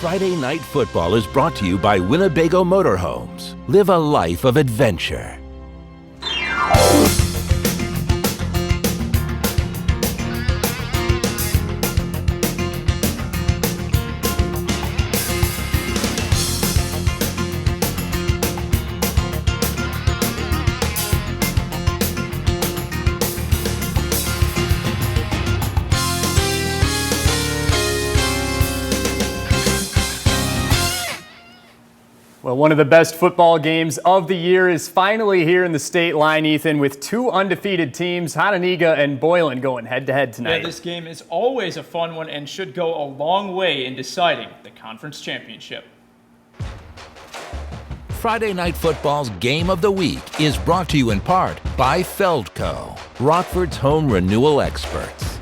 Friday Night Football is brought to you by Winnebago Motorhomes. Live a life of adventure. Well, one of the best football games of the year is finally here in the state line, Ethan, with two undefeated teams, Hano and Boylan, going head-to-head tonight. Yeah, this game is always a fun one and should go a long way in deciding the conference championship. Friday Night Football's Game of the Week is brought to you in part by Feldco, Rockford's home renewal experts.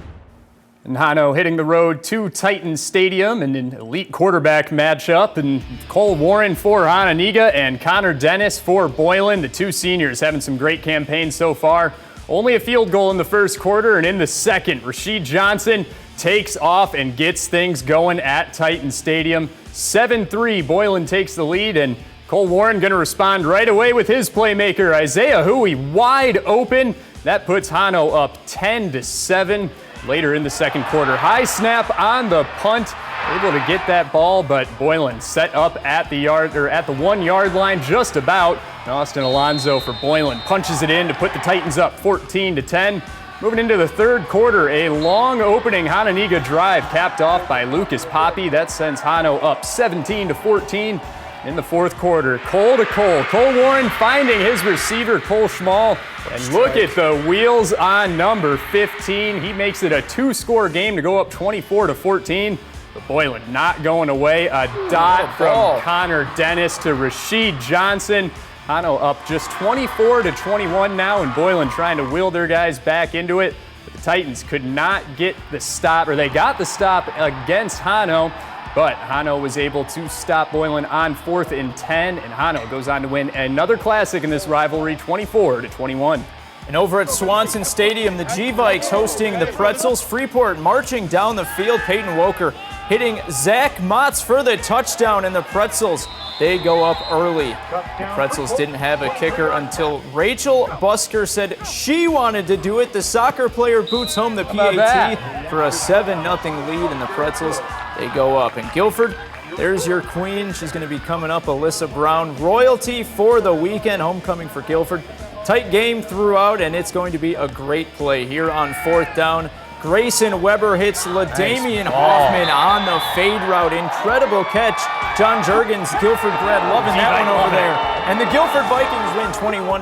And Hano hitting the road to Titan Stadium in an elite quarterback matchup. And Cole Warren for Hano and Connor Dennis for Boylan. The two seniors having some great campaigns so far. Only a field goal in the first quarter, and in the second, Rasheed Johnson takes off and gets things going at Titan Stadium. 7-3, Boylan takes the lead, and Cole Warren going to respond right away with his playmaker, Isaiah Hui, wide open. That puts Hano up 10-7. Later in the second quarter, high snap on the punt, able to get that ball, but Boylan set up at the 1 yard line just about. And Austin Alonzo for Boylan punches it in to put the Titans up 14-10. Moving into the third quarter, a long opening Hano drive capped off by Lucas Poppy. That sends Hano up 17-14. In the fourth quarter, Cole to Cole. Cole Warren finding his receiver, Cole Schmall. And look at the wheels on number 15. He makes it a two-score game to go up 24-14. But Boylan not going away. A dot from Connor Dennis to Rasheed Johnson. Hano up just 24-21 now, and Boylan trying to wheel their guys back into it. But the Titans could not get the stop, or they got the stop against Hano. But Hano was able to stop Boylan on 4th and 10, and Hano goes on to win another classic in this rivalry, 24-21. And over at Swanson Stadium, the G-Vikes hosting the Pretzels. Freeport marching down the field. Peyton Woker hitting Zach Motz for the touchdown, and the Pretzels, they go up early. The Pretzels didn't have a kicker until Rachel Busker said she wanted to do it. The soccer player boots home the PAT for a 7-0 lead, and the Pretzels, they go up. And Guilford, there's your queen. She's going to be coming up, Alyssa Brown. Royalty for the weekend, homecoming for Guilford. Tight game throughout, and it's going to be a great play here on 4th down. Grayson Weber hits LaDamian Hoffman on the fade route. Incredible catch. John Juergens, Guilford grad, loving that one over there. And the Guilford Vikings win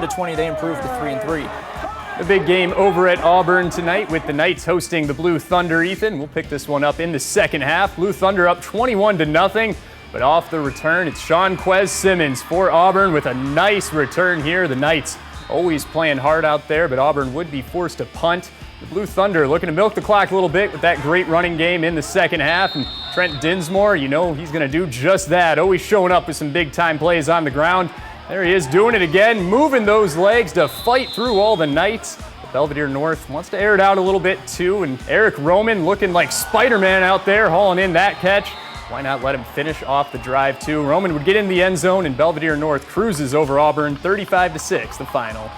21-20. They improve to 3-3. A big game over at Auburn tonight with the Knights hosting the Blue Thunder. Ethan, we'll pick this one up in the second half. Blue Thunder up 21-0, but off the return, it's Sean Quez Simmons for Auburn with a nice return here. The Knights always playing hard out there, but Auburn would be forced to punt. The Blue Thunder looking to milk the clock a little bit with that great running game in the second half. And Trent Dinsmore, you know he's going to do just that. Always showing up with some big-time plays on the ground. There he is doing it again, moving those legs to fight through all the Knights. The Belvedere North wants to air it out a little bit too, and Eric Roman looking like Spider-Man out there, hauling in that catch. Why not let him finish off the drive too? Roman would get in the end zone, and Belvedere North cruises over Auburn 35-6, the final.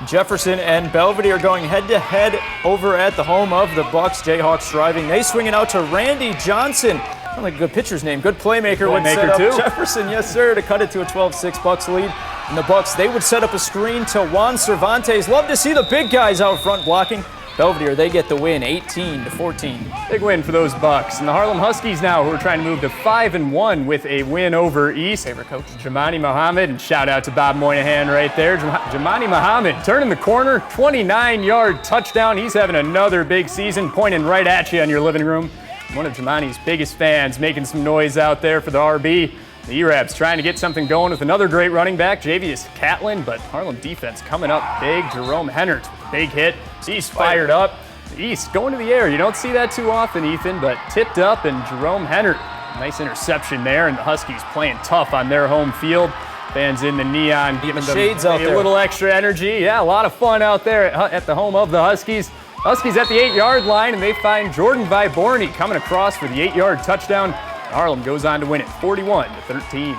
Jefferson and Belvedere going head-to-head over at the home of the Bucks. Jayhawks driving. They swing it out to Randy Johnson. Not like a good pitcher's name. Good playmaker would set up too. Jefferson, yes sir, to cut it to a 12-6 Bucks lead. And the Bucks, they would set up a screen to Juan Cervantes. Love to see the big guys out front blocking. Belvedere, they get the win, 18-14. Big win for those Bucks. And the Harlem Huskies now, who are trying to move to 5-1 with a win over East. Favorite coach, Jamani Muhammad, and shout out to Bob Moynihan right there. Jamani Muhammad turning the corner, 29-yard touchdown. He's having another big season, pointing right at you in your living room. One of Jamani's biggest fans making some noise out there for the RB. The E-Rabs trying to get something going with another great running back, Javius Catlin, but Harlem defense coming up big. Jerome Hennert with a big hit. He's fired up. The East going to the air. You don't see that too often, Ethan, but tipped up, and Jerome Hennert, nice interception there, and the Huskies playing tough on their home field. Fans in the neon giving them a little extra energy. Yeah, a lot of fun out there at the home of the Huskies. Huskies at the 8-yard line, and they find Jordan Viborni coming across for the 8-yard touchdown. Harlem goes on to win it 41-13.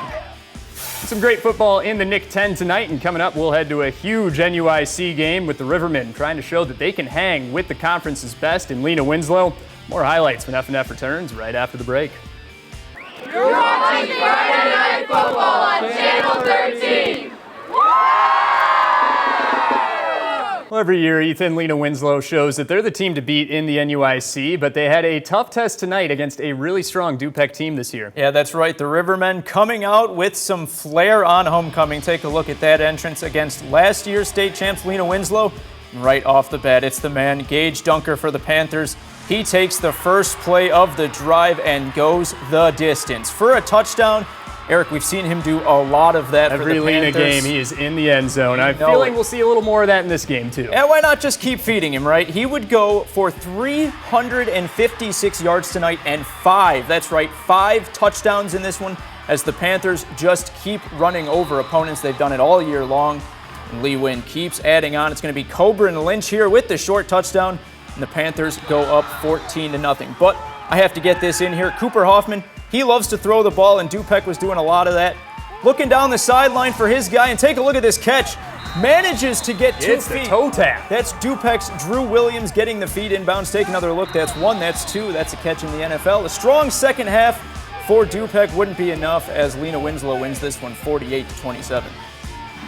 Some great football in the Nick 10 tonight, and coming up we'll head to a huge NUIC game with the Rivermen trying to show that they can hang with the conference's best in Lena, Winslow. More highlights when FNF returns right after the break. You're watching Friday Night Football on Channel 13. Well, every year, Ethan, Lena Winslow shows that they're the team to beat in the NUIC, but they had a tough test tonight against a really strong Dupec team this year. Yeah, that's right. The Rivermen coming out with some flair on homecoming. Take a look at that entrance against last year's state champs, Lena Winslow. Right off the bat, it's the man, Gage Dunker for the Panthers. He takes the first play of the drive and goes the distance for a touchdown. Eric, we've seen him do a lot of that for the Panthers. Every Lena game, he is in the end zone. I'm feeling we'll see a little more of that in this game, too. And why not just keep feeding him, right? He would go for 356 yards tonight and 5 touchdowns in this one as the Panthers just keep running over opponents. They've done it all year long. And Lee Wynn keeps adding on. It's going to be Coburn and Lynch here with the short touchdown. And the Panthers go up 14-0. But I have to get this in here. Cooper Hoffman, he loves to throw the ball, and Dupec was doing a lot of that. Looking down the sideline for his guy, and take a look at this catch. Manages to get 2 feet. It's the toe tap. That's Dupec's Drew Williams getting the feet inbounds. Take another look. That's 1, that's 2. That's a catch in the NFL. A strong second half for Dupec wouldn't be enough as Lena Winslow wins this one 48-27.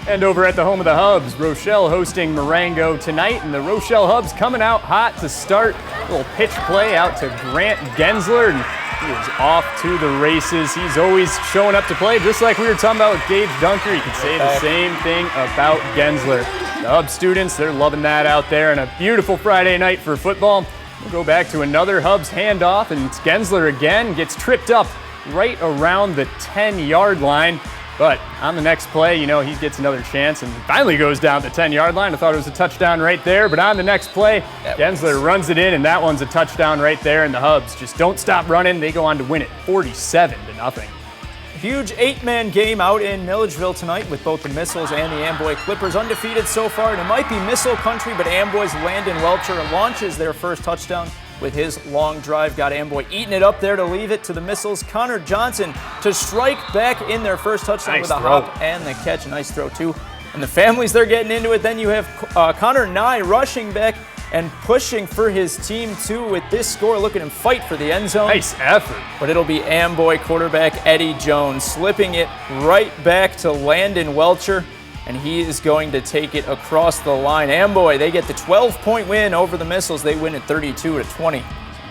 And over at the home of the Hubs, Rochelle hosting Marengo tonight, and the Rochelle Hubs coming out hot to start. A little pitch play out to Grant Gensler, and he is off to the races. He's always showing up to play, just like we were talking about with Gage Dunker. You can say the same thing about Gensler. The Hub students, they're loving that out there, and a beautiful Friday night for football. We'll go back to another Hubs handoff, and it's Gensler again, gets tripped up right around the 10-yard line. But on the next play, he gets another chance and finally goes down the 10-yard line. I thought it was a touchdown right there, but on the next play, Gensler runs it in, and that one's a touchdown right there, and the Hubs just don't stop running. They go on to win it 47-0. Huge 8-man game out in Milledgeville tonight with both the Missiles and the Amboy Clippers undefeated so far. And it might be Missile country, but Amboy's Landon Welcher launches their first touchdown with his long drive. Got Amboy eating it up there to leave it to the Missiles. Connor Johnson to strike back in their first touchdown with a hop and the catch. A nice throw, too. And the families, they're getting into it. Then you have Connor Nye rushing back and pushing for his team, too, with this score. Look at him fight for the end zone. Nice effort. But it'll be Amboy quarterback Eddie Jones slipping it right back to Landon Welcher, and he is going to take it across the line. Amboy, they get the 12-point win over the Missiles. They win at 32-20.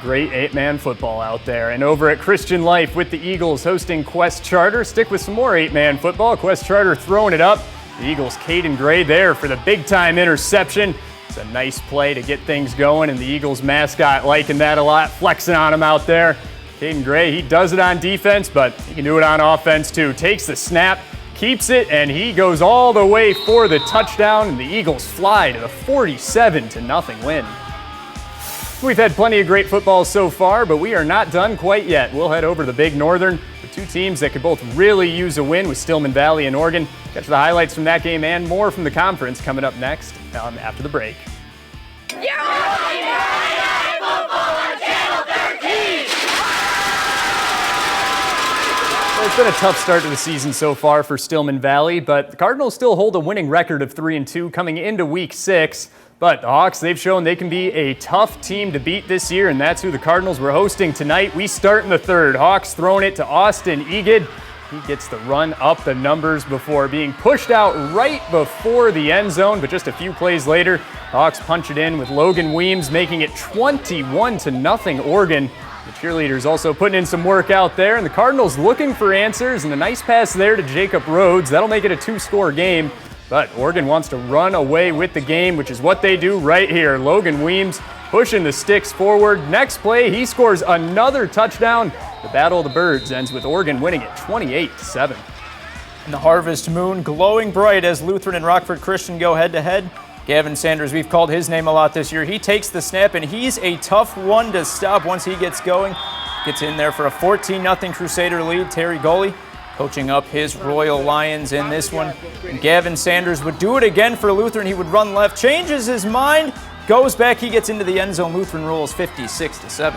Great 8-man football out there. And over at Christian Life with the Eagles hosting Quest Charter. Stick with some more 8-man football. Quest Charter throwing it up. The Eagles' Caden Gray there for the big-time interception. It's a nice play to get things going, and the Eagles mascot liking that a lot, flexing on him out there. Caden Gray, he does it on defense, but he can do it on offense too. Takes the snap, keeps it, and he goes all the way for the touchdown, and the Eagles fly to the 47-0 win. We've had plenty of great football so far, but we are not done quite yet. We'll head over to the Big Northern with two teams that could both really use a win with Stillman Valley and Oregon. Catch the highlights from that game and more from the conference coming up next after the break. You're watching Friday Night Football on Channel 13! Well, it's been a tough start to the season so far for Stillman Valley, but the Cardinals still hold a winning record of 3-2 coming into Week 6. But the Hawks, they've shown they can be a tough team to beat this year, and that's who the Cardinals were hosting tonight. We start in the third. Hawks throwing it to Austin Egid. He gets the run up the numbers before being pushed out right before the end zone, but just a few plays later, the Hawks punch it in with Logan Weems, making it 21-0 Oregon. The cheerleaders also putting in some work out there, and the Cardinals looking for answers, and a nice pass there to Jacob Rhodes. That'll make it a 2-score game. But Oregon wants to run away with the game, which is what they do right here. Logan Weems pushing the sticks forward. Next play, he scores another touchdown. The Battle of the Birds ends with Oregon winning it 28-7. And the Harvest Moon glowing bright as Lutheran and Rockford Christian go head-to-head. Gavin Sanders, we've called his name a lot this year. He takes the snap, and he's a tough one to stop once he gets going. Gets in there for a 14-0 Crusader lead. Terry Goley coaching up his Royal Lions in this one. And Gavin Sanders would do it again for Lutheran. He would run left, changes his mind, goes back, he gets into the end zone. Lutheran rules 56-7.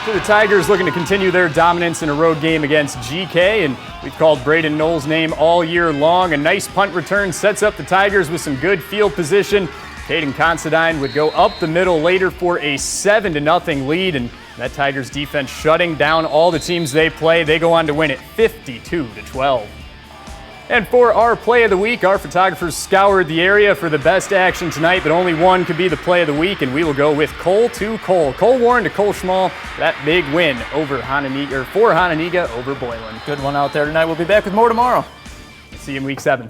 So the Tigers looking to continue their dominance in a road game against GK, and we've called Braden Knoll's name all year long. A nice punt return sets up the Tigers with some good field position. Caden Considine would go up the middle later for a 7-0 lead, and that Tigers defense shutting down all the teams they play. They go on to win it 52-12. And for our play of the week, our photographers scoured the area for the best action tonight, but only one could be the play of the week, and we will go with Cole to Cole. Cole Warren to Cole Schmall, that big win over for Hananiga over Boylan. Good one out there tonight. We'll be back with more tomorrow. See you in week 7.